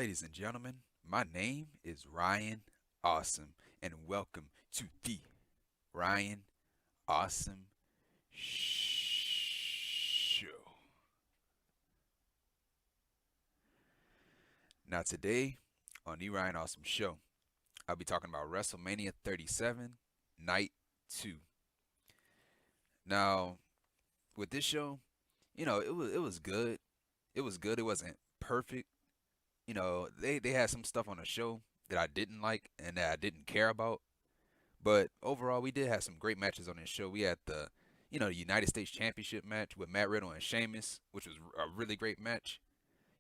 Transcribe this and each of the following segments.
Ladies and gentlemen, my name is Ryan Awesome, and welcome to the Ryan Awesome Show. Now, today on the Ryan Awesome Show, I'll be talking about WrestleMania 37, Night 2. Now, with this show, it was good. It was good. It wasn't perfect. They had some stuff on the show that I didn't like and that I didn't care about. But overall, we did have some great matches on this show. We had the United States Championship match with Matt Riddle and Sheamus, which was a really great match.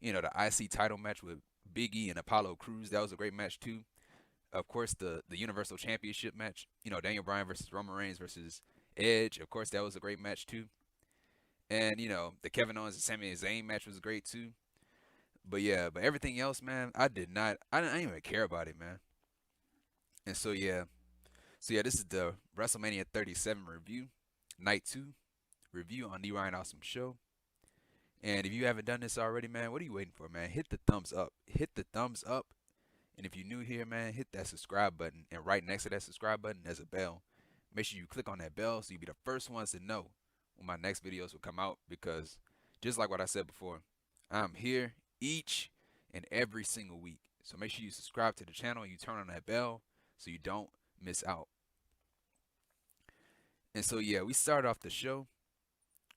The IC title match with Big E and Apollo Crews, that was a great match too. Of course, the Universal Championship match, Daniel Bryan versus Roman Reigns versus Edge. Of course, that was a great match too. And the Kevin Owens and Sami Zayn match was great too. But yeah, but everything else, man, I didn't even care about it, man. And so yeah, this is the WrestleMania 37 review, night 2 review on the Ryan Awesome Show. And if you haven't done this already, man, what are you waiting for, man? Hit the thumbs up. Hit the thumbs up. And if you're new here, man, hit that subscribe button. And right next to that subscribe button, there's a bell. Make sure you click on that bell so you'll be the first ones to know when my next videos will come out. Because just like what I said before, I'm here each and every single week. So make sure you subscribe to the channel and you turn on that bell so you don't miss out. And so yeah, we started off the show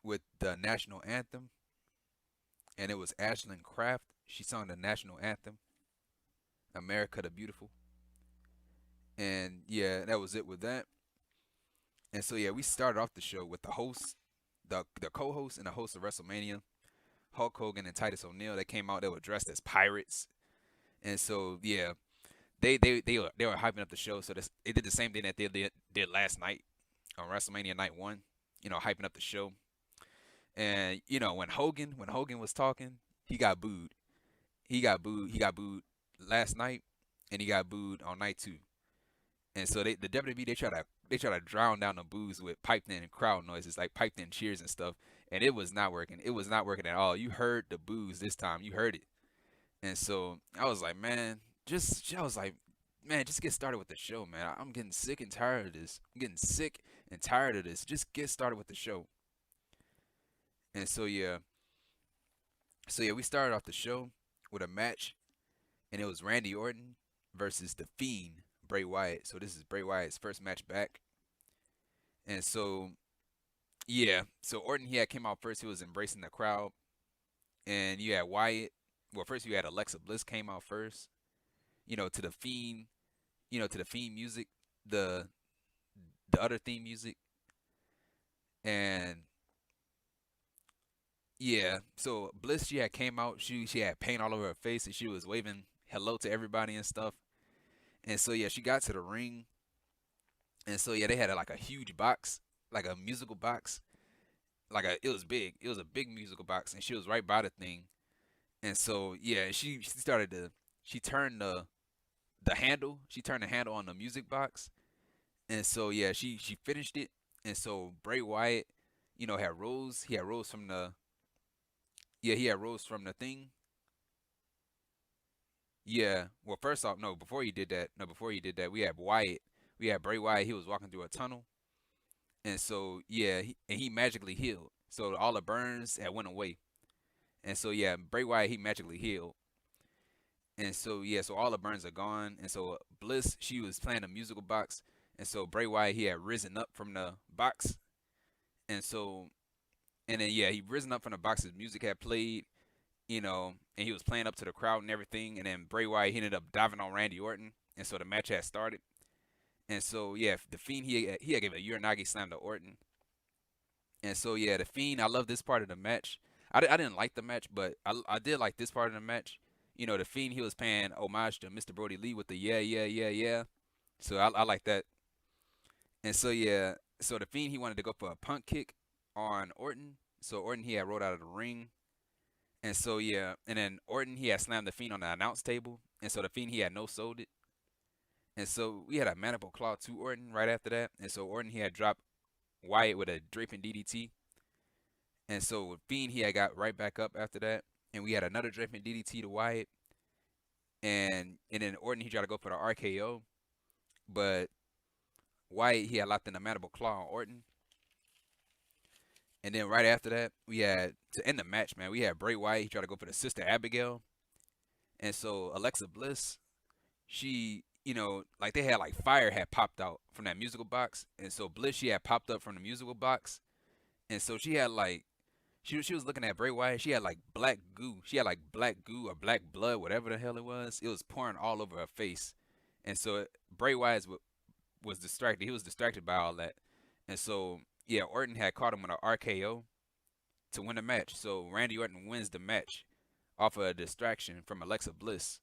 with the national anthem, and it was Ashlyn Kraft. She sung the national anthem, America the Beautiful. And yeah, that was it with that. And so yeah, we started off the show with the host, the co-host and the host of WrestleMania, Hulk Hogan and Titus O'Neil. They came out. They were dressed as pirates, and so yeah, they were hyping up the show. So they did the same thing that they did last night on WrestleMania Night 1. Hyping up the show. And when Hogan was talking, he got booed. He got booed. He got booed last night, and he got booed on night 2. And so the WWE, they try to drown down the boos with piped in crowd noises, like piped in cheers and stuff. And it was not working. It was not working at all. You heard the boos this time. You heard it. And so I was like, man, just get started with the show, man. I'm getting sick and tired of this. I'm getting sick and tired of this. Just get started with the show. And so yeah, we started off the show with a match, and it was Randy Orton versus the Fiend, Bray Wyatt. So this is Bray Wyatt's first match back. And so yeah, so Orton he had came out first. He was embracing the crowd, and you had Wyatt. Well, first you had Alexa Bliss came out first. To the Fiend, to the Fiend music, the other theme music, and yeah. So Bliss she had came out. She had paint all over her face, and she was waving hello to everybody and stuff. And so yeah, she got to the ring, and so yeah, they had like a huge box, like a musical box, it was big. It was a big musical box, and she was right by the thing. And so yeah, she turned the handle. She turned the handle on the music box, and so yeah, she finished it. And so Bray Wyatt, had rose. He had rose from the yeah, he had rose from the thing. Yeah. Well, first off, no, before he did that, we had Wyatt. We had Bray Wyatt. He was walking through a tunnel, and so yeah, he magically healed. So all the burns had went away, and so yeah, Bray Wyatt he magically healed. And so yeah, so all the burns are gone. And so Bliss, she was playing a musical box. And so Bray Wyatt, he had risen up from the box. And so and then yeah, he risen up from the box. His music had played, and he was playing up to the crowd and everything. And then Bray Wyatt he ended up diving on Randy Orton. And so the match had started. And so yeah, the Fiend he had gave a Uranagi slam to Orton. And so yeah, the Fiend, I love this part of the match. I didn't like the match, but I did like this part of the match. The Fiend he was paying homage to Mr. Brody Lee with the yeah yeah yeah yeah. So I like that. And so yeah, so the Fiend he wanted to go for a punt kick on Orton. So Orton he had rolled out of the ring. And so yeah, and then Orton he had slammed the Fiend on the announce table. And so the Fiend he had no sold it. And so we had a mandible claw to Orton right after that. And so Orton he had dropped Wyatt with a draping DDT. And so Fiend he had got right back up after that. And we had another draping DDT to Wyatt. and then Orton he tried to go for the RKO, but Wyatt he had locked in a mandible claw on Orton. And then right after that, we had to end the match, man. We had Bray Wyatt. He tried to go for the Sister Abigail, and so Alexa Bliss, she, like they had like fire had popped out from that musical box, and so Bliss she had popped up from the musical box, and so she had like she was looking at Bray Wyatt. She had like black goo. She had like black goo or black blood, whatever the hell it was. It was pouring all over her face, and so Bray Wyatt was distracted. He was distracted by all that, and so yeah, Orton had caught him with an RKO to win the match. So Randy Orton wins the match off of a distraction from Alexa Bliss.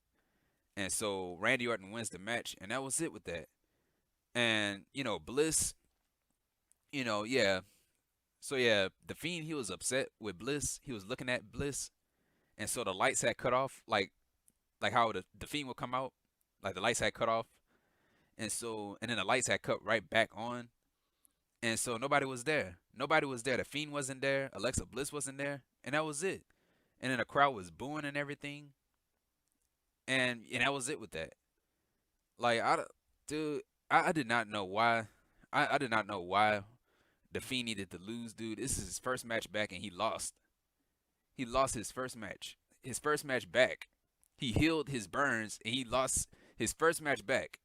And so Randy Orton wins the match, and that was it with that. And, Bliss, yeah. So, yeah, the Fiend, he was upset with Bliss. He was looking at Bliss. And so the lights had cut off, like how the Fiend would come out. Like the lights had cut off. And then the lights had cut right back on. And so nobody was there. Nobody was there. The Fiend wasn't there. Alexa Bliss wasn't there. And that was it. And then the crowd was booing and everything. And that was it with that. Like, I did not know why. I did not know why the Fiend needed to lose, dude. This is his first match back, and he lost. He lost his first match. His first match back. He healed his burns, and he lost his first match back.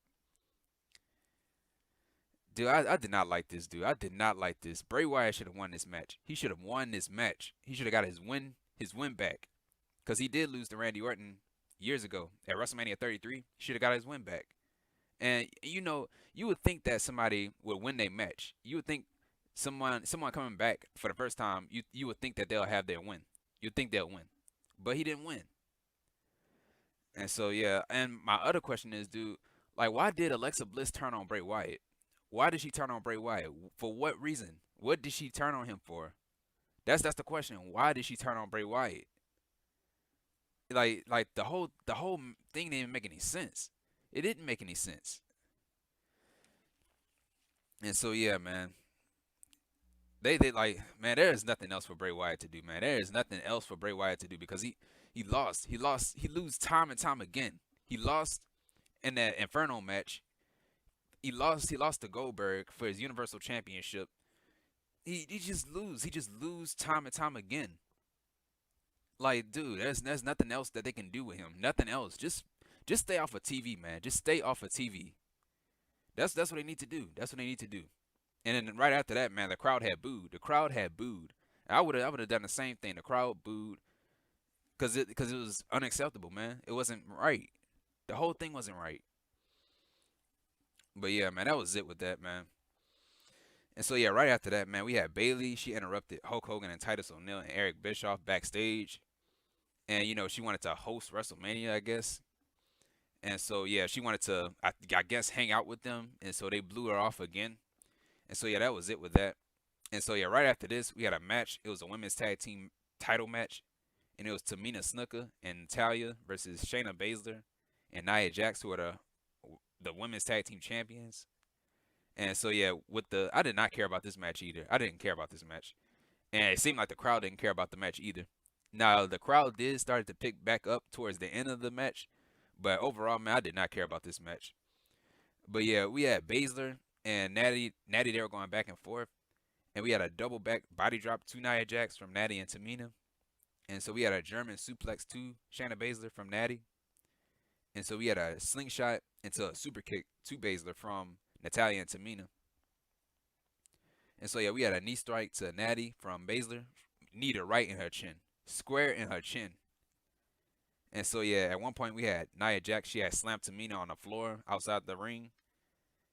Dude, I did not like this, dude. I did not like this. Bray Wyatt should have won this match. He should have won this match. He should have got his win back. Because he did lose to Randy Orton years ago at WrestleMania 33. He should have got his win back. And, you would think that somebody would win their match. You would think someone coming back for the first time, you would think that they'll have their win. You'd think they'll win. But he didn't win. And so, yeah. And my other question is, dude, like, why did Alexa Bliss turn on Bray Wyatt? Why did she turn on Bray Wyatt? For what reason? What did she turn on him for? That's the question. Why did she turn on Bray Wyatt? Like the whole thing didn't even make any sense. It didn't make any sense. And so yeah, man. They like, man, there is nothing else for Bray Wyatt to do, man. There is nothing else for Bray Wyatt to do because he lost. He loses time and time again. He lost in that Inferno match. He lost to Goldberg for his Universal Championship. He just lose. He just lose time and time again. Like, dude, there's nothing else that they can do with him. Nothing else. Just stay off of TV, man. Just stay off of TV. That's what they need to do. That's what they need to do. And then right after that, man, the crowd had booed. The crowd had booed. I would have done the same thing. The crowd booed because it was unacceptable, man. It wasn't right. The whole thing wasn't right. But yeah, man, that was it with that, man. And so yeah, right after that, man, we had Bayley. She interrupted Hulk Hogan and Titus O'Neil and Eric Bischoff backstage. And she wanted to host WrestleMania, I guess. And so yeah, she wanted to, I guess, hang out with them. And so they blew her off again. And so yeah, that was it with that. And so yeah, right after this, we had a match. It was a women's tag team title match. And it was Tamina Snuka and Natalya versus Shayna Baszler and Nia Jax, who are the women's tag team champions. And so yeah, I did not care about this match either. I didn't care about this match. And it seemed like the crowd didn't care about the match either. Now, the crowd did start to pick back up towards the end of the match. But overall, man, I did not care about this match. But yeah, we had Baszler and Natty, they were going back and forth. And we had a double back body drop to Nia Jax from Natty and Tamina. And so we had a German suplex to Shayna Baszler from Natty. And so we had a slingshot into a super kick to Baszler from Natalya and Tamina. And so yeah, we had a knee strike to Natty from Baszler. Knee to right in her chin. Square in her chin. And so yeah, at one point we had Nia Jax. She had slammed Tamina on the floor outside the ring.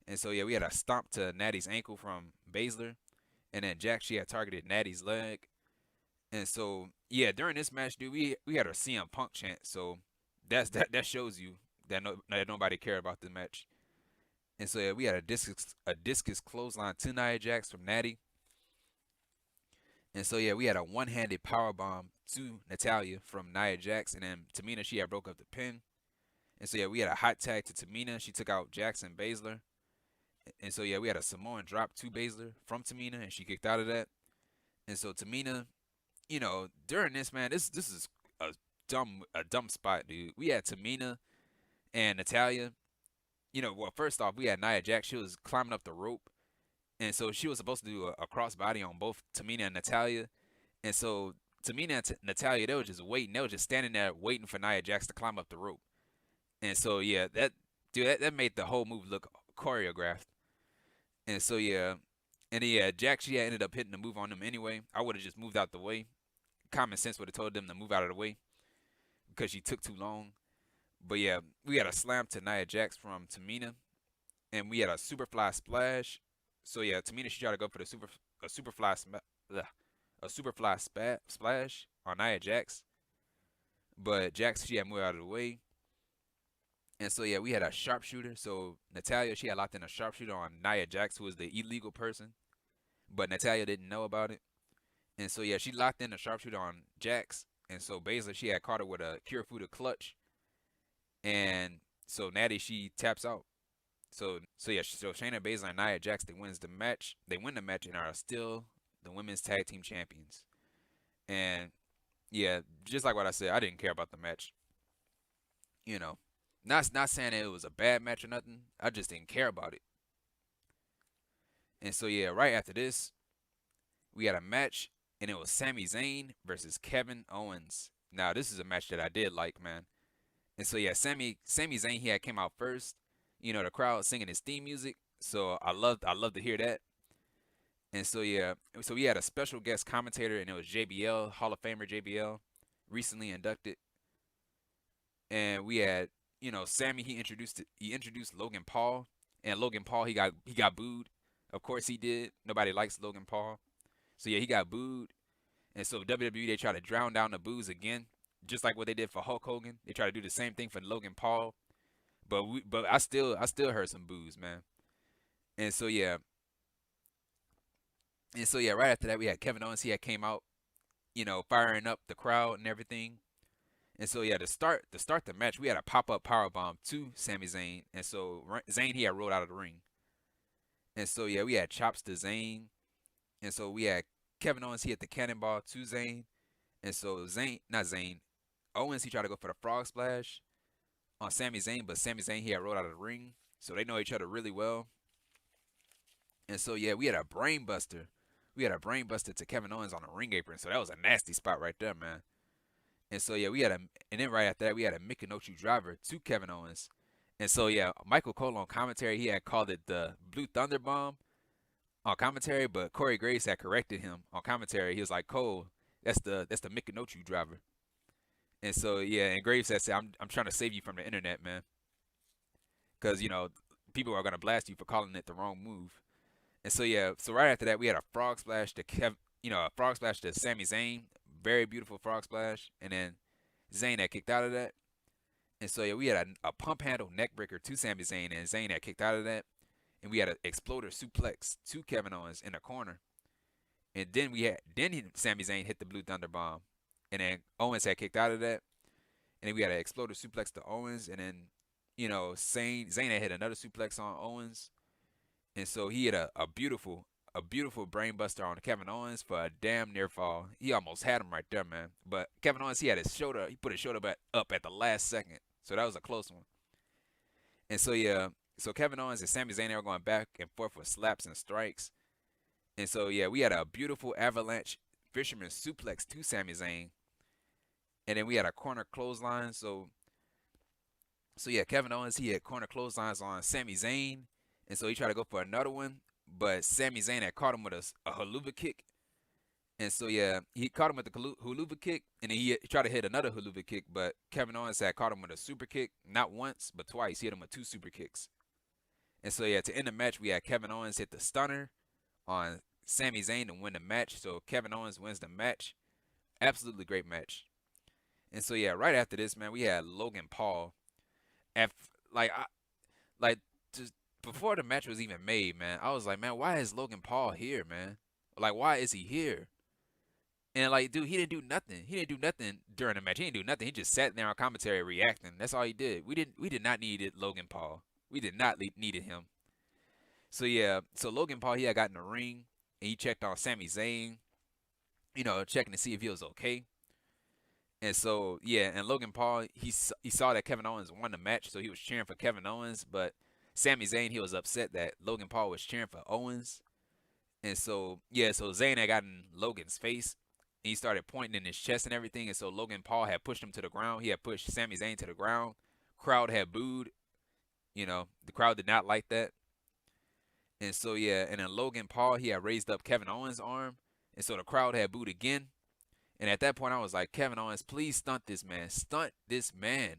And so yeah, we had a stomp to Natty's ankle from Baszler. And then Jax, she had targeted Natty's leg. And so yeah, during this match, dude, we had a CM Punk chant. So that shows you that nobody cared about the match. And so yeah, we had a discus clothesline to Nia Jax from Natty. And so yeah, we had a one-handed powerbomb to Natalya from Nia Jax. And then Tamina, she had broke up the pin. And so yeah, we had a hot tag to Tamina. She took out Jax and Baszler. And so yeah, we had a Samoan drop to Baszler from Tamina, and she kicked out of that. And so Tamina, during this, man, this is a dumb spot, dude. We had Tamina And Natalya, well, first off, we had Nia Jax. She was climbing up the rope, and so she was supposed to do a crossbody on both Tamina and Natalya. And so Tamina and Natalya, they were just waiting. They were just standing there waiting for Nia Jax to climb up the rope. And so yeah, that made the whole move look choreographed. And so yeah, and yeah, Jax, she had ended up hitting the move on them anyway. I would have just moved out the way. Common sense would have told them to move out of the way because she took too long. But yeah, we had a slam to Nia Jax from Tamina, and we had a superfly splash. So yeah, Tamina, she tried to go for a superfly splash on Nia Jax, but Jax, she had moved out of the way. And so yeah, we had a sharpshooter. So Natalya, she had locked in a sharpshooter on Nia Jax, who was the illegal person, but Natalya didn't know about it. And so yeah, she locked in a sharpshooter on Jax, and so Baszler, she had caught her with a Kirifuda clutch, and so Natty, she taps out. So yeah, so Shayna Baszler and Nia Jax, they wins the match. They win the match and are still the women's tag team champions. And yeah, just like what I said, I didn't care about the match. You know, not saying that it was a bad match or nothing. I just didn't care about it. And so yeah, right after this, we had a match, and it was Sami Zayn versus Kevin Owens. Now this is a match that I did like, man. And so yeah, Sami Zayn, he had came out first. The crowd singing his theme music. So I loved to hear that. And so yeah, so we had a special guest commentator, and it was JBL, Hall of Famer JBL, recently inducted. And we had, Sammy, he introduced Logan Paul, and Logan Paul, he got booed. Of course he did. Nobody likes Logan Paul. So yeah, he got booed. And so WWE, they try to drown down the boos again, just like what they did for Hulk Hogan. They try to do the same thing for Logan Paul. But I still heard some boos, man. And so yeah, right after that we had Kevin Owens. He had came out, firing up the crowd and everything. And so yeah, to start the match, we had a pop-up powerbomb to Sami Zayn. And so Zayn, he had rolled out of the ring. And so yeah, we had chops to Zayn. And so we had Kevin Owens, he hit the cannonball to Zayn. And so Owens, he tried to go for the frog splash on Sami Zayn, but Sami Zayn, he had rolled out of the ring. So they know each other really well. And so yeah, we had a brain buster. We had a brain buster to Kevin Owens on the ring apron. So that was a nasty spot right there, man. And so yeah, and then right after that we had a Mickey driver to Kevin Owens. And so yeah, Michael Cole on commentary, he had called it the Blue Thunder Bomb on commentary, but Corey Graves had corrected him on commentary. He was like, Cole, that's the Mickey driver. And so yeah, and Graves had said, I'm trying to save you from the internet, man, because people are gonna blast you for calling it the wrong move. And so yeah, so right after that we had a frog splash to a frog splash to Sami Zayn, very beautiful frog splash, and then Zayn had kicked out of that. And so yeah, we had a pump handle neck breaker to Sami Zayn, and Zayn had kicked out of that. And we had an exploder suplex to Kevin Owens in the corner. And then Sami Zayn hit the Blue Thunder Bomb, and then Owens had kicked out of that. And then we had an exploder suplex to Owens, and then Zayn had hit another suplex on Owens. And so he hit a beautiful brain buster on Kevin Owens for a damn near fall. He almost had him right there, man. But Kevin Owens, he put his shoulder back up at the last second. So that was a close one. And so yeah, so Kevin Owens and Sami Zayn, they were going back and forth with slaps and strikes. And so yeah, we had a beautiful avalanche fisherman suplex to Sami Zayn. And then we had a corner clothesline. So yeah, Kevin Owens, he had corner clotheslines on Sami Zayn. And so he tried to go for another one, but Sami Zayn had caught him with a haluva kick. And so yeah, he caught him with the haluva kick, and then he tried to hit another haluva kick, but Kevin Owens had caught him with a super kick, not once, but twice. He hit him with 2 super kicks. And so yeah, to end the match, we had Kevin Owens hit the stunner on Sami Zayn to win the match. So Kevin Owens wins the match. Absolutely great match. And so yeah, right after this, man, we had Logan Paul. Just before the match was even made, man, I was like, man, why is Logan Paul here, man? Like, why is he here? And like, dude, he didn't do nothing. He didn't do nothing during the match. He didn't do nothing. He just sat there on commentary reacting. That's all he did. We did not need it, Logan Paul. We did not needed him. So yeah, so Logan Paul, he had got in the ring and he checked on Sami Zayn, checking to see if he was okay. And so yeah, and Logan Paul he saw that Kevin Owens won the match, so he was cheering for Kevin Owens. But Sami Zayn, he was upset that Logan Paul was cheering for Owens. And so yeah, so Zayn had gotten Logan's face. And he started pointing in his chest and everything. And so Logan Paul had pushed him to the ground. He had pushed Sami Zayn to the ground. Crowd had booed. The crowd did not like that. And so yeah, and then Logan Paul, he had raised up Kevin Owens' arm. And so the crowd had booed again. And at that point, I was like, Kevin Owens, please stunt this man. Stunt this man.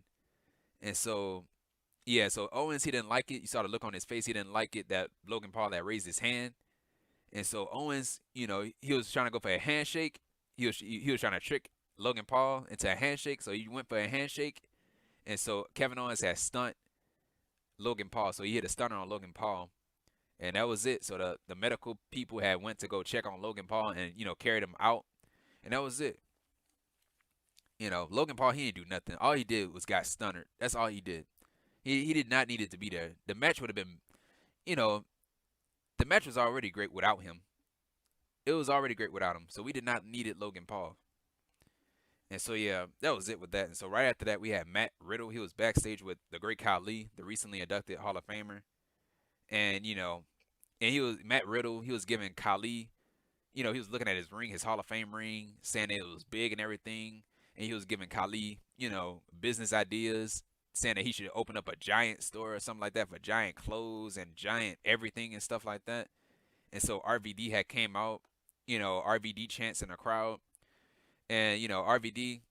And so, yeah, so Owens, he didn't like it. You saw the look on his face. He didn't like it that Logan Paul had raised his hand. And so Owens, he was trying to go for a handshake. He was trying to trick Logan Paul into a handshake. So he went for a handshake. And so Kevin Owens had stunt Logan Paul. So he hit a stunner on Logan Paul. And that was it. So the medical people had went to go check on Logan Paul and, carried him out. And that was it. Logan Paul, he didn't do nothing. All he did was got stunnered. That's all he did. He did not need it to be there. The match would have been, the match was already great without him. It was already great without him. So we did not need it, Logan Paul. And so, yeah, that was it with that. And so right after that, we had Matt Riddle. He was backstage with the great Khali, the recently inducted Hall of Famer. And, Matt Riddle, he was giving Khali, he was looking at his ring, his Hall of Fame ring, saying that it was big and everything. And he was giving Khali, business ideas, saying that he should open up a giant store or something like that for giant clothes and giant everything and stuff like that. And so RVD had came out, RVD chants in the crowd. And, RVD,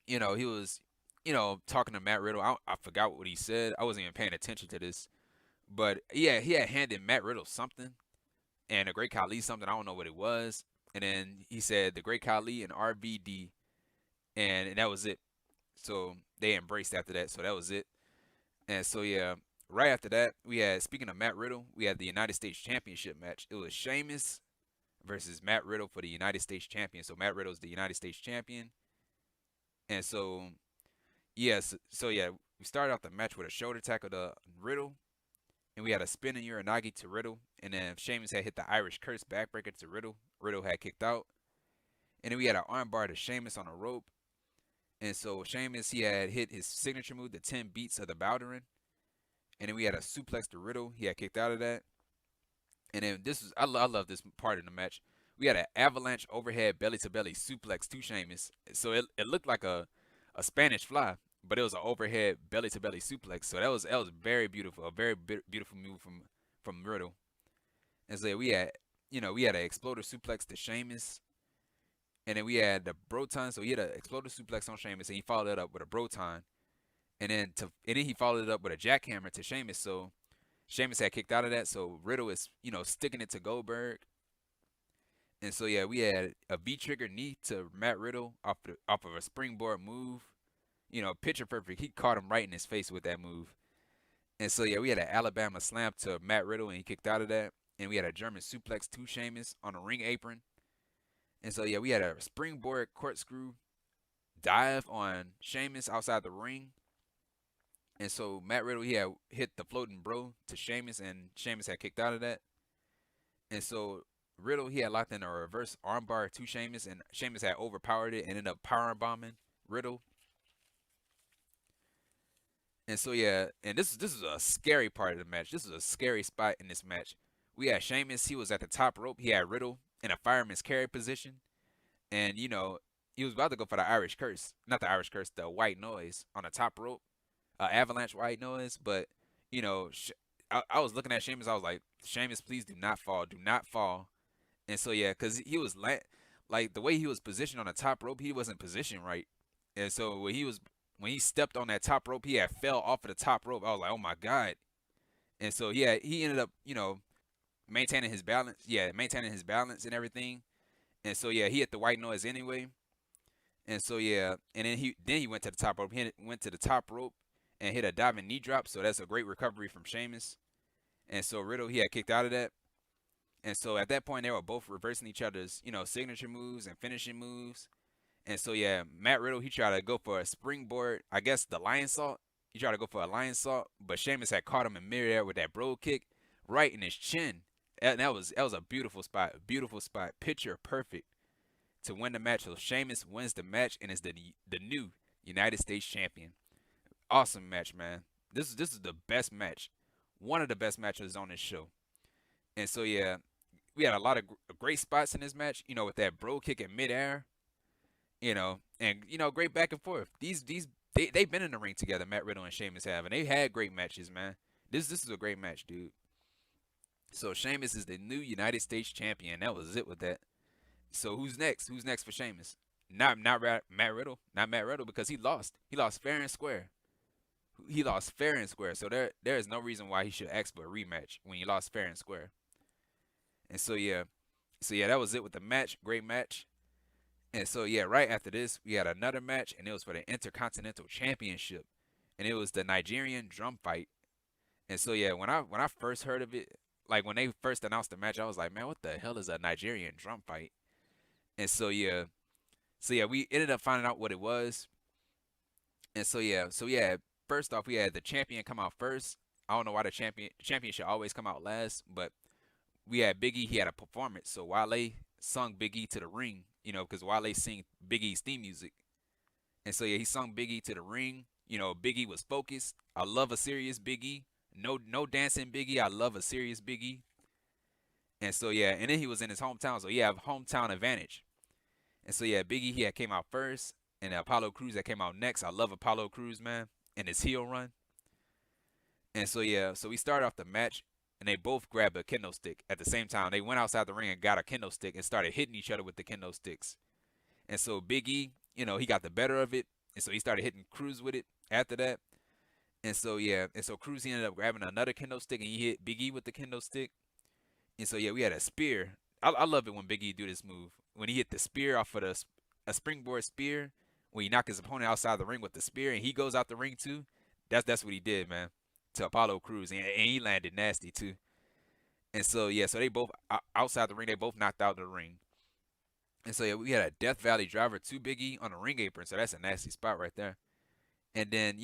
he was, talking to Matt Riddle. I forgot what he said. I wasn't even paying attention to this. But, yeah, he had handed Matt Riddle something. And the Great Khali something. I don't know what it was. And then he said the Great Khali and RVD. And that was it. So they embraced after that. So that was it. And so, yeah, right after that, we had, speaking of Matt Riddle, we had the United States Championship match. It was Sheamus versus Matt Riddle for the United States Champion. So Matt Riddle's the United States Champion. And so, yes, yeah, we started off the match with a shoulder tackle to Riddle. And we had a spinning Uranagi to Riddle. And then Sheamus had hit the Irish Curse backbreaker to Riddle. Riddle had kicked out. And then we had an armbar to Sheamus on a rope. And so Sheamus, he had hit his signature move, the 10 beats of the Bowderin. And then we had a suplex to Riddle. He had kicked out of that. And then I love this part of the match. We had an avalanche overhead belly-to-belly suplex to Sheamus. So it looked like a Spanish fly, but it was an overhead belly-to-belly suplex. So that was very beautiful, a very beautiful move from Riddle. And so we had an exploder suplex to Sheamus. And then we had the Broton. So he had an exploder suplex on Sheamus, and he followed it up with a Broton. And then he followed it up with a jackhammer to Sheamus. So Sheamus had kicked out of that. So Riddle is, sticking it to Goldberg. And so, yeah, we had a V-trigger knee to Matt Riddle off of a springboard move. Picture perfect. He caught him right in his face with that move. And so, yeah, we had an Alabama slam to Matt Riddle, and he kicked out of that. And we had a German suplex to Sheamus on a ring apron. And so, yeah, we had a springboard corkscrew dive on Sheamus outside the ring. And so Matt Riddle, he had hit the floating bro to Sheamus, and Sheamus had kicked out of that. And so Riddle, he had locked in a reverse armbar to Sheamus, and Sheamus had overpowered it and ended up power bombing Riddle. And so, yeah, and this is a scary part of the match. This is a scary spot in this match. We had Sheamus, he was at the top rope. He had Riddle in a fireman's carry position. And, he was about to go for the Irish Curse. Not the Irish Curse, the white noise on the top rope. Avalanche white noise. But, I was looking at Sheamus. I was like, Sheamus, please do not fall. Do not fall. And so, yeah, because he was like the way he was positioned on the top rope, he wasn't positioned right. And so when he stepped on that top rope, he had fell off of the top rope. I was like, oh, my God. And so, yeah, he ended up, maintaining his balance. Yeah, maintaining his balance and everything. And so, yeah, he hit the white noise anyway. And so, yeah, and then he went to the top rope. He went to the top rope and hit a diving knee drop. So that's a great recovery from Sheamus. And so Riddle, he had kicked out of that. And so at that point, they were both reversing each other's, signature moves and finishing moves. And so, yeah, Matt Riddle, he tried to go for a springboard, I guess the lion salt. He tried to go for a lion salt, but Sheamus had caught him in midair with that bro kick right in his chin. And that was a beautiful spot, picture perfect. to win the match. So Sheamus wins the match and is the new United States champion. Awesome match, man. This is the best match, one of the best matches on this show. And so yeah, we had a lot of great spots in this match. You know, with that bro kick in midair. You know, and great back and forth. They've been in the ring together. Matt Riddle and Sheamus have, and they had great matches, man. This is a great match, dude. So Sheamus is the new United States champion. That was it with that. So who's next? Who's next for Sheamus? Matt Riddle. Not Matt Riddle because he lost. He lost fair and square. He lost fair and square. So there is no reason why he should ask for a rematch when he lost fair and square. And so yeah, that was it with the match. Great match. And so yeah, right after this, we had another match, and it was for the Intercontinental Championship, and it was the Nigerian drum fight. And so yeah, when I first heard of it, like when they first announced the match, I was like, man, what the hell is a Nigerian drum fight? And so yeah, we ended up finding out what it was. And so yeah, first off, we had the champion come out first. I don't know why the champion should always come out last, but we had Big E. He had a performance. So Wale sung Big E to the ring, because Wale sing Big E's theme music. And so yeah, he sung Big E to the ring. Big E was focused. I love a serious Big E. No dancing Big E. I love a serious Big E. And so yeah, and then he was in his hometown, so he have hometown advantage. And so yeah, Big E he had came out first, and Apollo Crews that came out next. I love Apollo Crews, man, and his heel run. And so yeah, so we started off the match, and they both grabbed a kendo stick at the same time. They went outside the ring and got a kendo stick and started hitting each other with the kendo sticks. And so Big E, he got the better of it, and so he started hitting Crews with it after that. And so yeah, Crews he ended up grabbing another kendo stick, and he hit Big E with the kendo stick. And so yeah, we had a spear. I love it when Big E do this move. When he hit the spear off of a springboard spear, when he knocked his opponent outside the ring with the spear, and he goes out the ring too. That's what he did, man, to Apollo Crews, and he landed nasty too. And so yeah, so they both outside the ring, they both knocked out the ring. And so yeah, we had a Death Valley driver to Big E on the ring apron, so that's a nasty spot right there. And then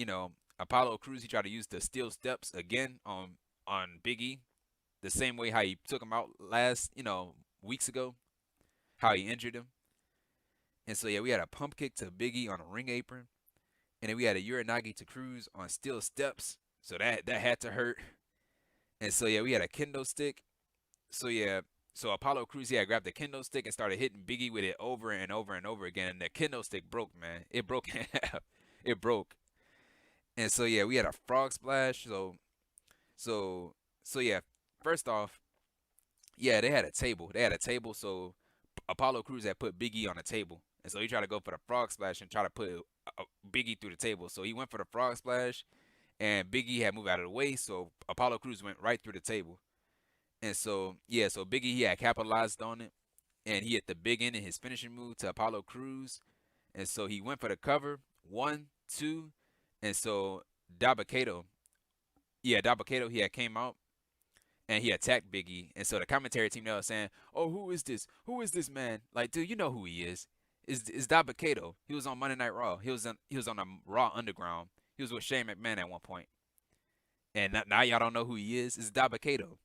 Apollo Crews he tried to use the steel steps again on Big E, the same way how he took him out last weeks ago, how he injured him. And so yeah, we had a pump kick to Big E on a ring apron, and then we had a Uranagi to Crews on steel steps. So that had to hurt. And so yeah, we had a kendo stick. So yeah, so Apollo Crews he had grabbed the kendo stick and started hitting Big E with it over and over and over again. And the kendo stick broke, man. It broke in half. It broke. And so yeah, we had a frog splash. So yeah, first off, yeah, they had a table. So Apollo Crews had put Big E on a table. And so he tried to go for the frog splash and try to put Big E through the table. So he went for the frog splash, and Big E had moved out of the way. So Apollo Crews went right through the table. And so, yeah, so Big E he had capitalized on it, and he hit the big end in his finishing move to Apollo Crews. And so he went for the cover, 1, 2, and so Dabba-Kato he had came out, and he attacked Big E. And so the commentary team, they were saying, oh, who is this? Who is this man? Like, dude, you know who he is. It's Dabba-Kato. He was on Monday Night Raw. He was on the Raw Underground. He was with Shane McMahon at one point. And now y'all don't know who he is. It's Dabba-Kato.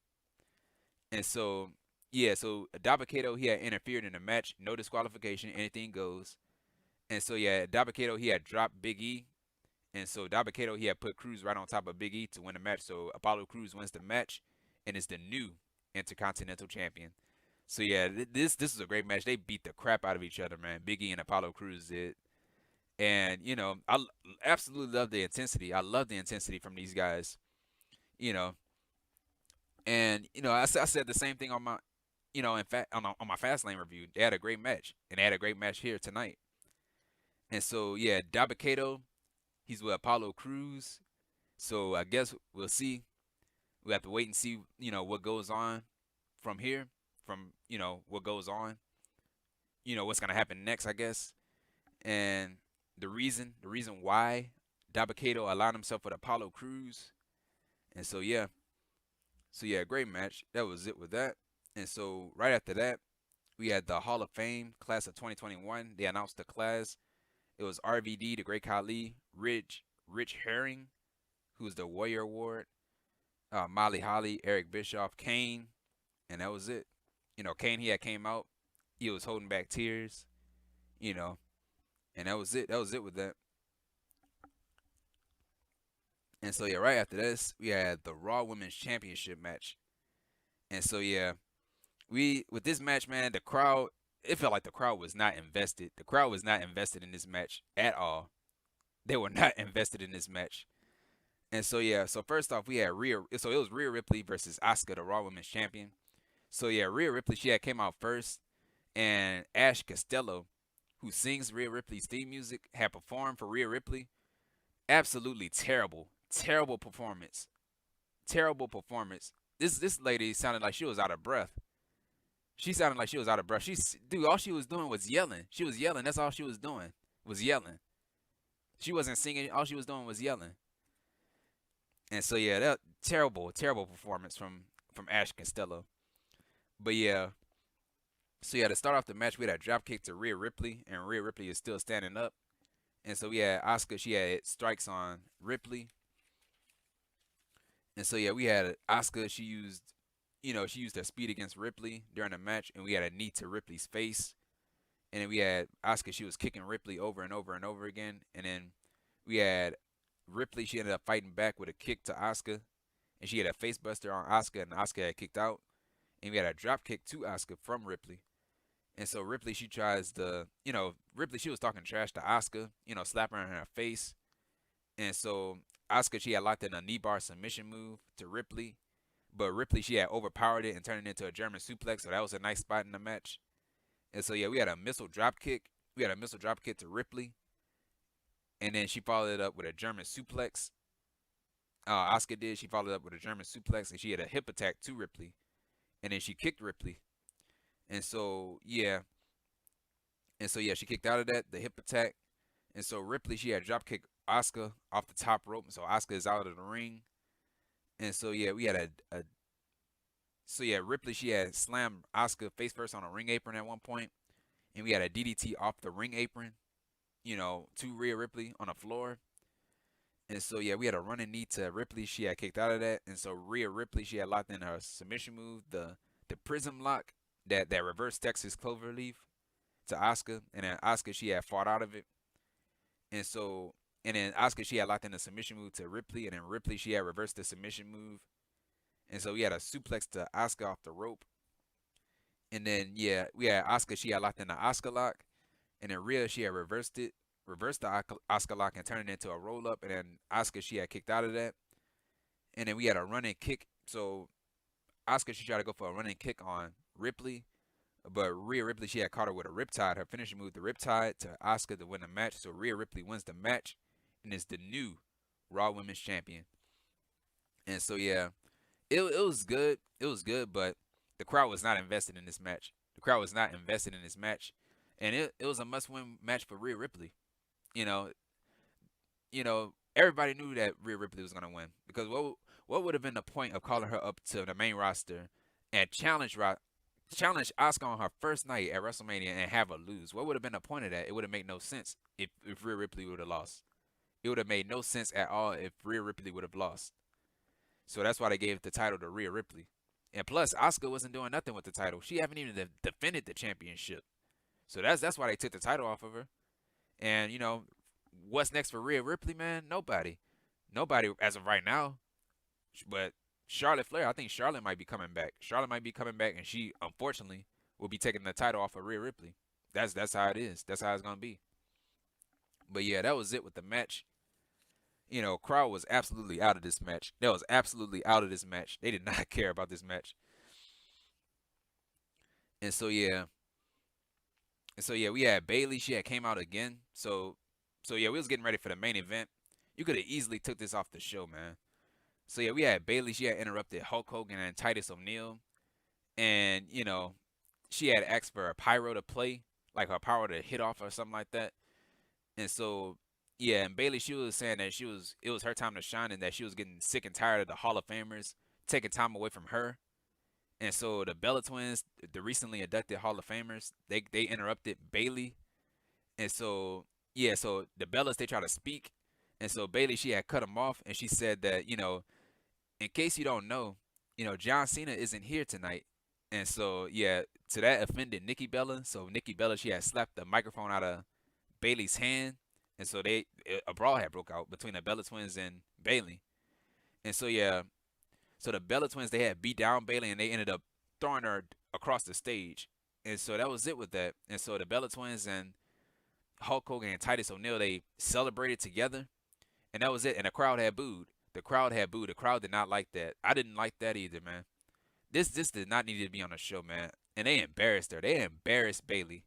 And so, yeah, so Dabba-Kato, he had interfered in the match. No disqualification. Anything goes. And so, yeah, Dabba-Kato, he had dropped Big E. And so Dabba-Kato, he had put Crews right on top of Big E to win the match. So Apollo Crews wins the match and is the new Intercontinental Champion. So yeah, this is a great match. They beat the crap out of each other, man. Big E and Apollo Crews did. And, I absolutely love the intensity. I love the intensity from these guys. And, I said the same thing on my, in fact, on my Fastlane review. They had a great match. And they had a great match here tonight. And so, yeah, Dabba-Kato, he's with Apollo Crews. So I guess we'll see. We have to wait and see, what goes on from here. From, what goes on. What's going to happen next, I guess. And the reason why Dabba-Kato aligned himself with Apollo Crews. And so, yeah. So, yeah, great match. That was it with that. And so, right after that, we had the Hall of Fame class of 2021. They announced the class. It was RVD, the Great Khali, Rich Herring, who's the Warrior Award, Molly Holly, Eric Bischoff, Kane, and that was it. Kane, he had came out. He was holding back tears. you know, and that was it. That was it with that. And so yeah, right after this, we had the Raw Women's Championship match. And so yeah, we with this match, man, the crowd, it felt like the crowd was not invested. The crowd was not invested in this match at all. They were not invested in this match. And so yeah, so first off, we had Rhea. So it was Rhea Ripley versus Asuka, the Raw Women's Champion. So yeah, Rhea Ripley, she had came out first, and Ash Costello, who sings Rhea Ripley's theme music, had performed for Rhea Ripley. Absolutely terrible, terrible performance, terrible performance. This lady sounded like she was out of breath. She sounded like she was out of breath. Dude, all she was doing was yelling. She was yelling. That's all she was doing was yelling. She wasn't singing. All she was doing was yelling. And so yeah, that terrible, terrible performance from Ash Costello. But yeah, so yeah, to start off the match, we had a drop kick to Rhea Ripley, and Rhea Ripley is still standing up. And so we had Asuka, she had strikes on Ripley. And so yeah, we had Asuka, she used her speed against Ripley during the match, and we had a knee to Ripley's face. And then we had Asuka, she was kicking Ripley over and over and over again. And then we had Ripley, she ended up fighting back with a kick to Asuka, and she had a face buster on Asuka, and Asuka had kicked out. And we had a drop kick to Asuka from Ripley. And so Ripley, she tries to, Ripley, she was talking trash to Asuka, slapping her in her face. And so Asuka, she had locked in a knee bar submission move to Ripley. But Ripley, she had overpowered it and turned it into a German suplex. So that was a nice spot in the match. And so, yeah, we had a missile drop kick. We had a missile drop kick to Ripley. And then she followed it up with a German suplex. Asuka did. She followed up with a German suplex. And she had a hip attack to Ripley. And then she kicked Ripley. And so, yeah. She kicked out of that, the hip attack. And so Ripley, she had drop kick Asuka off the top rope. And so Asuka is out of the ring. And so, yeah, we had Ripley, she had slammed Asuka face first on a ring apron at one point. And we had a DDT off the ring apron, to Rhea Ripley on the floor. And so, yeah, we had a running knee to Ripley. She had kicked out of that. And so Rhea Ripley, she had locked in her submission move, the prism lock, that reverse Texas Cloverleaf to Asuka. And then Asuka, she had fought out of it. And then Asuka, she had locked in the submission move to Ripley. And then Ripley, she had reversed the submission move. And so we had a suplex to Asuka off the rope. And then, yeah, we had Asuka, she had locked in the Asuka lock. And then Rhea, she had reversed the Asuka lock and turned it into a roll up. And then Asuka, she had kicked out of that. And then we had a running kick. So Asuka, she tried to go for a running kick on Ripley. But Rhea Ripley, she had caught her with a riptide. Her finishing move, the riptide, to Asuka to win the match. So Rhea Ripley wins the match and is the new Raw Women's Champion. And so, yeah, it was good. It was good, but the crowd was not invested in this match. The crowd was not invested in this match. And it was a must-win match for Rhea Ripley. You know, everybody knew that Rhea Ripley was going to win. Because what would have been the point of calling her up to the main roster and challenge Asuka on her first night at WrestleMania and have her lose? What would have been the point of that? It would have made no sense if Rhea Ripley would have lost. It would have made no sense at all if Rhea Ripley would have lost. So that's why they gave the title to Rhea Ripley. And plus, Asuka wasn't doing nothing with the title. She haven't even defended the championship. So that's why they took the title off of her. And, what's next for Rhea Ripley, man? Nobody as of right now. But Charlotte Flair, I think Charlotte might be coming back. And she, unfortunately, will be taking the title off of Rhea Ripley. That's how it is. That's how it's going to be. But, yeah, that was it with the match. Crowd was absolutely out of this match. They was absolutely out of this match. They did not care about this match. And so, yeah, we had Bayley. She had came out again. So yeah, we was getting ready for the main event. You could have easily took this off the show, man. So yeah, we had Bayley. She had interrupted Hulk Hogan and Titus O'Neil, and she had asked for a pyro to play, like her pyro to hit off or something like that. And so yeah, and Bayley, she was saying that it was her time to shine, and that she was getting sick and tired of the Hall of Famers taking time away from her. And so the Bella Twins, the recently inducted Hall of Famers, they interrupted Bayley. And so, yeah, so the Bellas, they try to speak. And so Bayley, she had cut them off. And she said that, in case you don't know, John Cena isn't here tonight. And so yeah, to that offended Nikki Bella. So Nikki Bella, she had slapped the microphone out of Bayley's hand, and so a brawl had broke out between the Bella twins and Bayley. And so yeah, so the Bella twins, they had beat down Bayley, and they ended up throwing her across the stage. And so that was it with that. And so the Bella twins and Hulk Hogan and Titus O'Neil, they celebrated together, and that was it. And the crowd had booed. The crowd had booed. The crowd did not like that. I didn't like that either, man. This did not need to be on the show, man. And they embarrassed her. They embarrassed Bayley.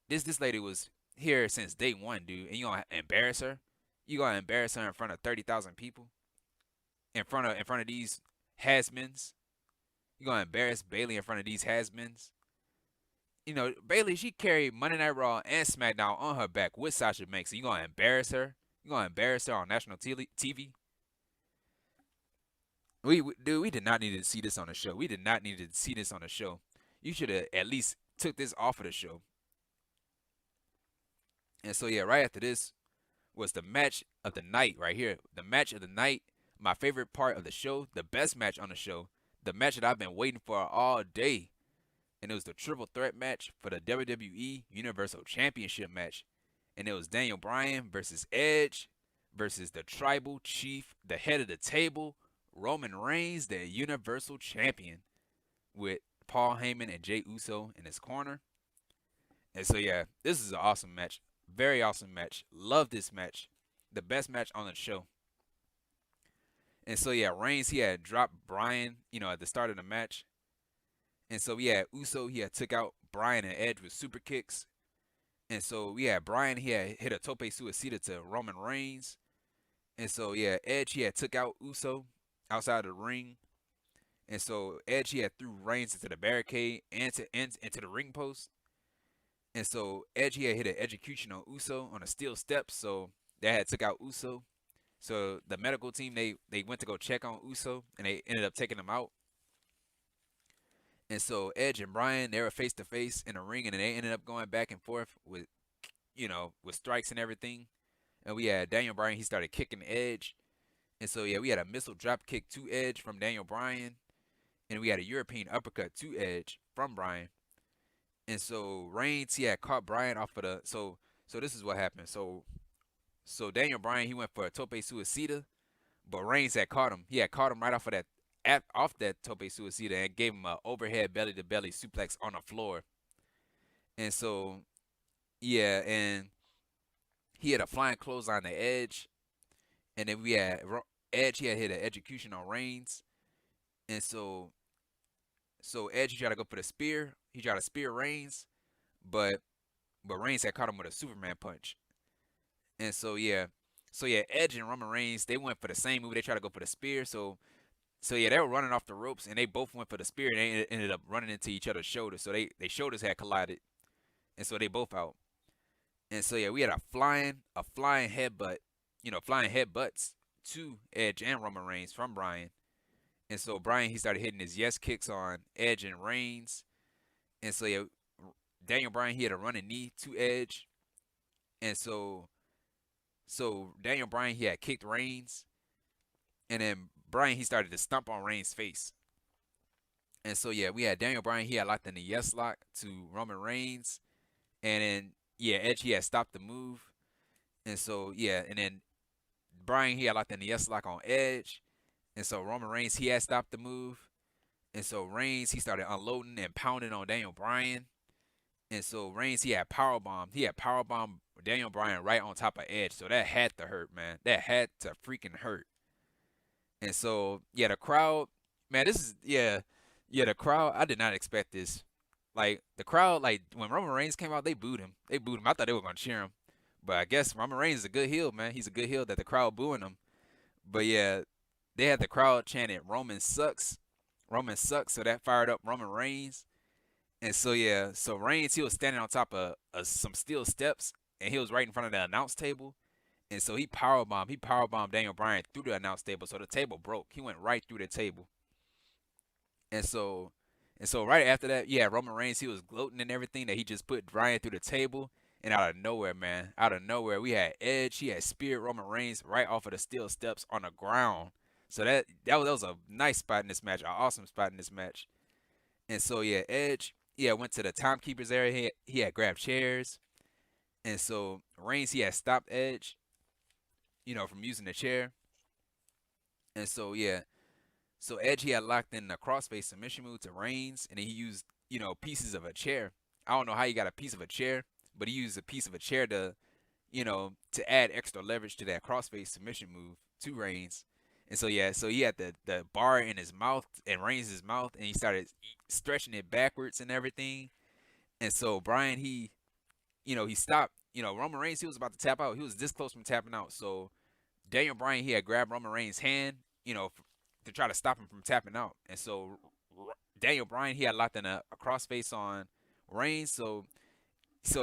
This lady was here since day one, dude. And you gonna embarrass her? You gonna embarrass her in front of 30,000 people? In front of these has-beens? You gonna embarrass Bayley in front of these has-beens? You know, Bayley, she carried Monday Night Raw and SmackDown on her back with Sasha Banks. So you gonna embarrass her? You gonna embarrass her on national TV? Dude, we did not need to see this on the show. We did not need to see this on the show. You should have at least took this off of the show. And so yeah, right after this was the match of the night right here. The match of the night, my favorite part of the show, the best match on the show, the match that I've been waiting for all day. And it was the triple threat match for the WWE Universal Championship match. And it was Daniel Bryan versus Edge versus the Tribal Chief, the head of the table, Roman Reigns, the Universal Champion, with Paul Heyman and Jey Uso in his corner. And so yeah, this is an awesome match. Very awesome match. Love this match. The best match on the show. And so yeah, Reigns, he had dropped Bryan, at the start of the match. And so we had Uso, he had took out Bryan and Edge with super kicks. And so we had Bryan, he had hit a tope suicida to Roman Reigns. And so yeah, Edge, he had took out Uso outside of the ring. And so Edge, he had threw Reigns into the barricade and into the ring post. And so Edge, he had hit an execution on Uso on a steel step. So that had took out Uso. So the medical team, they went to go check on Uso, and they ended up taking him out. And so Edge and Bryan, they were face to face in the ring, and they ended up going back and forth with strikes and everything. And we had Daniel Bryan, he started kicking Edge. And so yeah, we had a missile drop kick to Edge from Daniel Bryan. And we had a European uppercut to Edge from Bryan. And so Reigns, he had caught Bryan off of the so this is what happened. So Daniel Bryan, he went for a tope suicida, but Reigns had caught him. He had caught him right off of that tope suicida and gave him an overhead belly to belly suplex on the floor. And so yeah, and he had a flying clothesline to Edge, and then we had Edge. He had hit an execution on Reigns, and so Edge, he tried to go for the spear. He tried to spear Reigns, but Reigns had caught him with a Superman punch. And so yeah, Edge and Roman Reigns, they went for the same move. They tried to go for the spear. So yeah, they were running off the ropes, and they both went for the spear, and they ended up running into each other's shoulders. So they shoulders had collided, and so they both out. And so yeah, we had a flying headbutt, flying headbutts to Edge and Roman Reigns from Bryan. And so Bryan, he started hitting his yes kicks on Edge and Reigns. And so yeah, Daniel Bryan, he had a running knee to Edge. And so Daniel Bryan, he had kicked Reigns. And then Bryan, he started to stomp on Reigns' face. And so yeah, we had Daniel Bryan, he had locked in the yes lock to Roman Reigns. And then yeah, Edge, he had stopped the move. And so yeah, and then Bryan, he had locked in the yes lock on Edge. And so Roman Reigns, he had stopped the move. And so Reigns, he started unloading and pounding on Daniel Bryan. And so Reigns, he had powerbombed. He had powerbombed Daniel Bryan right on top of Edge. So that had to hurt, man. That had to freaking hurt. And so, yeah, the crowd, man, the crowd, I did not expect this. Like, the crowd, like, when Roman Reigns came out, they booed him. I thought they were going to cheer him. But I guess Roman Reigns is a good heel, man. He's a good heel that the crowd booing him. But yeah, they had the crowd chanting, Roman sucks. Roman sucks. So that fired up Roman Reigns. And so, yeah, so Reigns, he was standing on top of some steel steps, and he was right in front of the announce table. And so he powerbombed Daniel Bryan through the announce table. So the table broke. He went right through the table. And so right after that, yeah, Roman Reigns, he was gloating and everything that he just put Bryan through the table. And out of nowhere, man, we had Edge. He had speared Roman Reigns right off of the steel steps on the ground. So that was a nice spot in this match, an awesome spot in this match. And so yeah, Edge, yeah, went to the timekeepers area. He had grabbed chairs, and so Reigns he had stopped Edge, from using the chair. And so yeah, so Edge he had locked in the crossface submission move to Reigns, and then he used pieces of a chair. I don't know how he got a piece of a chair, but he used a piece of a chair to add extra leverage to that crossface submission move to Reigns. And so yeah, so he had the bar in his mouth and Reigns' mouth, and he started stretching it backwards and everything. And so Bryan he stopped. Roman Reigns he was about to tap out. He was this close from tapping out. So Daniel Bryan he had grabbed Roman Reigns' hand, to try to stop him from tapping out. And so Daniel Bryan he had locked in a crossface on Reigns. So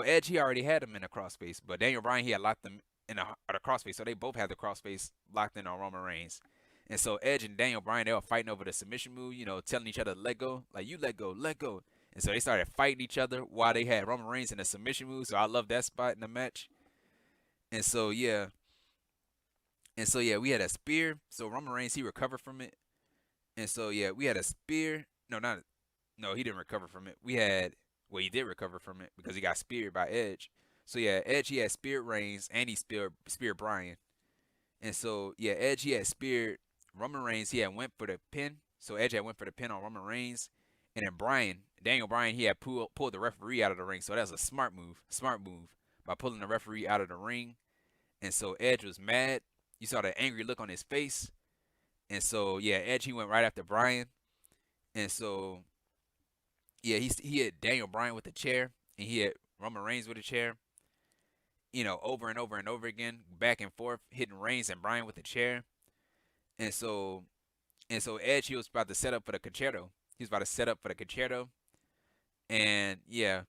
Edge he already had him in a crossface, but Daniel Bryan he had locked him in a crossface. So they both had the crossface locked in on Roman Reigns. And so Edge and Daniel Bryan they were fighting over the submission move, telling each other to let go, like you let go, let go. And so they started fighting each other while they had Roman Reigns in a submission move. So I love that spot in the match. And so yeah, we had a spear. So Roman Reigns he recovered from it. And so yeah, we had a spear. No, he didn't recover from it. He did recover from it because he got speared by Edge. So yeah, Edge he had speared Reigns and he speared Bryan. And so yeah, Edge he had speared Roman Reigns. He had went for the pin. So Edge had went for the pin on Roman Reigns, and then Daniel Bryan, he had pulled the referee out of the ring. So that was a smart move by pulling the referee out of the ring. And so Edge was mad. You saw the angry look on his face. And so yeah, Edge he went right after Bryan. And so yeah, he hit Daniel Bryan with the chair, and he hit Roman Reigns with a chair. Over and over and over again, back and forth, hitting Reigns and Bryan with the chair. And so Edge he was about to set up for the concerto. He was about to set up for the concerto. And yeah,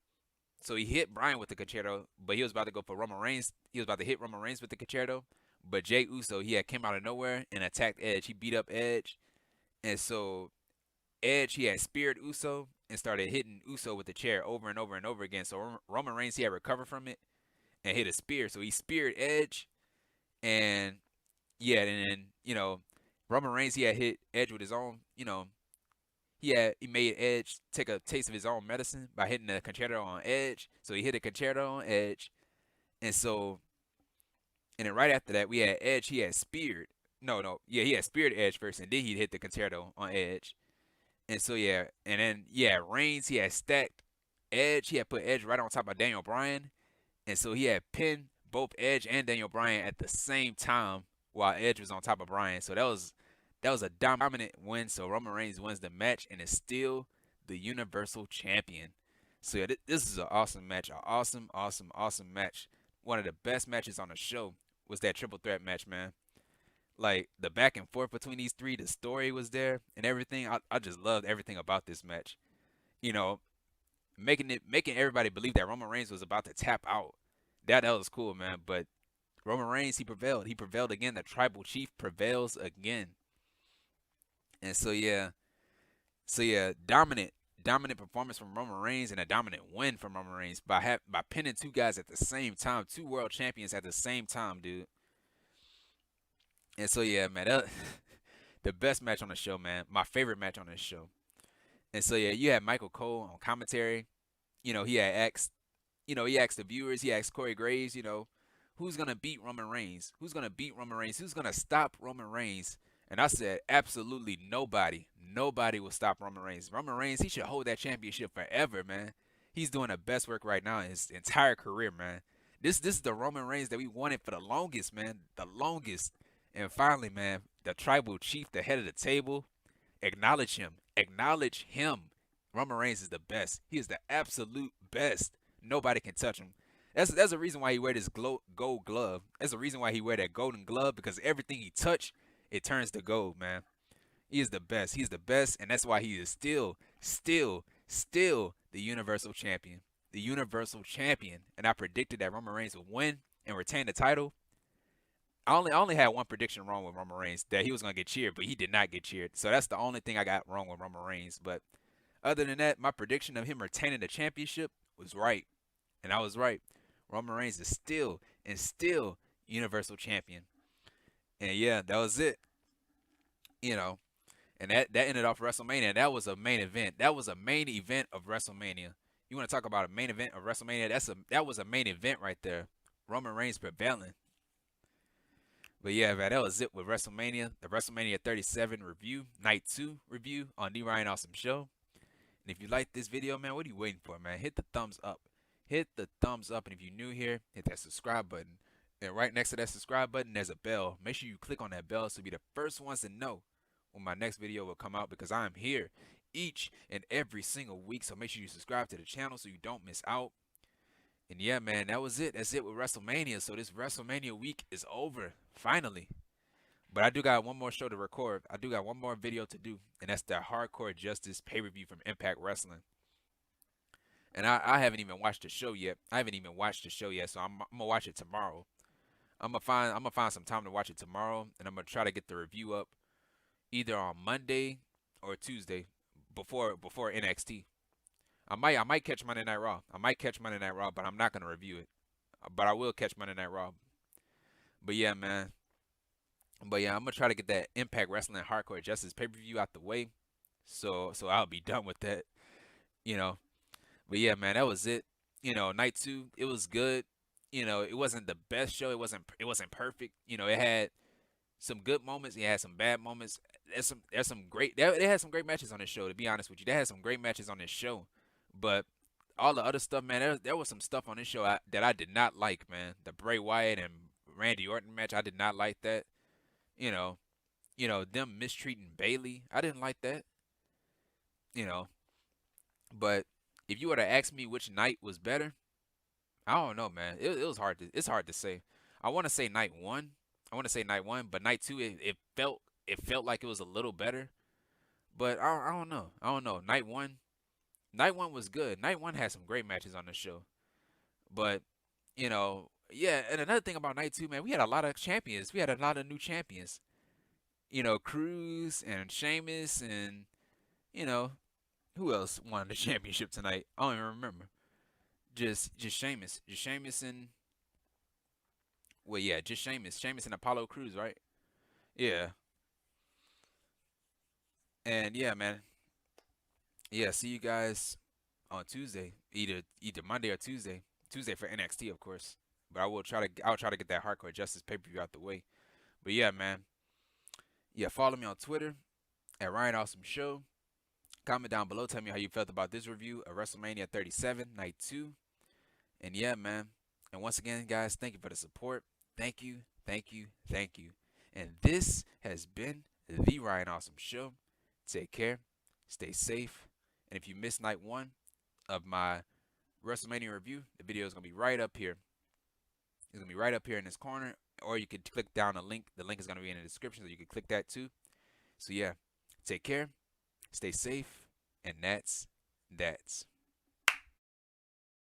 so he hit Bryan with the concerto, but he was about to go for Roman Reigns. He was about to hit Roman Reigns with the concerto. But Jey Uso, he had came out of nowhere and attacked Edge. He beat up Edge. And so Edge, he had speared Uso and started hitting Uso with the chair over and over and over again. So Roman Reigns, he had recovered from it and hit a spear. So he speared Edge. And yeah, and then, Roman Reigns, he had hit Edge with his own, he made Edge take a taste of his own medicine by hitting the concerto on Edge. So he hit a concerto on Edge. And then right after that, we had Edge, he had speared. No, yeah, he had speared Edge first, and then he hit the concerto on Edge. And so yeah, and then yeah, Reigns he had stacked Edge. He had put Edge right on top of Daniel Bryan, and so he had pinned both Edge and Daniel Bryan at the same time while Edge was on top of Bryan. So that was a dominant win. So Roman Reigns wins the match and is still the Universal Champion. So yeah, this is an awesome match, an awesome, awesome, awesome match. One of the best matches on the show was that triple threat match, man. Like the back and forth between these three, the story was there and everything. I just loved everything about this match. You know, making everybody believe that Roman Reigns was about to tap out. That was cool, man. But Roman Reigns, he prevailed. He prevailed again. The tribal chief prevails again. And so yeah, dominant performance from Roman Reigns and a dominant win from Roman Reigns by pinning two guys at the same time, two world champions at the same time, dude. And so yeah, man, the best match on the show, man. My favorite match on this show. And so yeah, you had Michael Cole on commentary. He had he asked the viewers, he asked Corey Graves, who's gonna beat Roman Reigns? Who's gonna beat Roman Reigns? Who's gonna stop Roman Reigns? And I said, absolutely nobody. Nobody will stop Roman Reigns. Roman Reigns, he should hold that championship forever, man. He's doing the best work right now in his entire career, man. This is the Roman Reigns that we wanted for the longest, man. The longest. And finally, man, the tribal chief, the head of the table, acknowledge him. Acknowledge him. Roman Reigns is the best. He is the absolute best. Nobody can touch him. That's the reason why he wear this gold glove. That's the reason why he wear that golden glove, because everything he touch, it turns to gold, man. He is the best. He's the best, and that's why he is still the Universal Champion. The Universal Champion. And I predicted that Roman Reigns would win and retain the title. I only had one prediction wrong with Roman Reigns, that he was going to get cheered, but he did not get cheered. So that's the only thing I got wrong with Roman Reigns. But other than that, my prediction of him retaining the championship was right. And I was right. Roman Reigns is still Universal Champion. And yeah, that was it. And that ended off WrestleMania. That was a main event. That was a main event of WrestleMania. You want to talk about a main event of WrestleMania? That was a main event right there. Roman Reigns prevailing. But yeah, man, that was it with WrestleMania. The WrestleMania 37 review, night 2 review on The Ryan Awesome Show. And if you like this video, man, what are you waiting for, man? Hit the thumbs up. Hit the thumbs up. And if you're new here, hit that subscribe button. And right next to that subscribe button, there's a bell. Make sure you click on that bell so you'll be the first ones to know when my next video will come out, because I'm here each and every single week. So make sure you subscribe to the channel so you don't miss out. And yeah, man, that was it. That's it with WrestleMania. So this WrestleMania week is over, finally. But I do got one more show to record. I do got one more video to do, and that's the Hardcore Justice pay-per-view from Impact Wrestling. And I haven't even watched the show yet. So I'm gonna watch it tomorrow. I'm gonna find some time to watch it tomorrow, and I'm gonna try to get the review up either on Monday or Tuesday before NXT. I might catch Monday Night Raw. But I'm not gonna review it. But I will catch Monday Night Raw. But yeah, man. I'm gonna try to get that Impact Wrestling Hardcore Justice pay-per-view out the way, so I'll be done with that, you know. But yeah, man, that was it. Night 2, it was good. It wasn't the best show. It wasn't perfect. It had some good moments. It had some bad moments. They had some great matches on this show. To be honest with you, they had some great matches on this show. But all the other stuff, man, there was some stuff on this show that I did not like, man. The Bray Wyatt and Randy Orton match, I did not like that. Them mistreating Bayley, I didn't like that. But if you were to ask me which night was better, I don't know, man. It was hard to it's hard to say. I want to say night 1. But night 2, it felt like it was a little better. But I don't know. Night 1 was good. Night 1 had some great matches on the show. But, yeah, and another thing about night 2, man, we had a lot of champions. We had a lot of new champions. Cruz and Sheamus and, who else won the championship tonight? I don't even remember. Just Sheamus. Just Sheamus and, well, yeah, just Sheamus. Sheamus and Apollo Crews, right? Yeah. And yeah, man. Yeah, see you guys on Tuesday, either Monday or Tuesday. Tuesday for NXT, of course. But I'll try to get that Hardcore Justice pay-per-view out the way. But yeah, man. Yeah, follow me on Twitter at Ryan Awesome Show. Comment down below. Tell me how you felt about this review of WrestleMania 37, Night 2. And yeah, man. And once again, guys, thank you for the support. Thank you. And this has been the Ryan Awesome Show. Take care. Stay safe. And if you missed Night 1 of my WrestleMania review, the video is going to be right up here. It's going to be right up here in this corner. Or you can click down the link. The link is going to be in the description, so you can click that too. So yeah, take care. Stay safe. And that's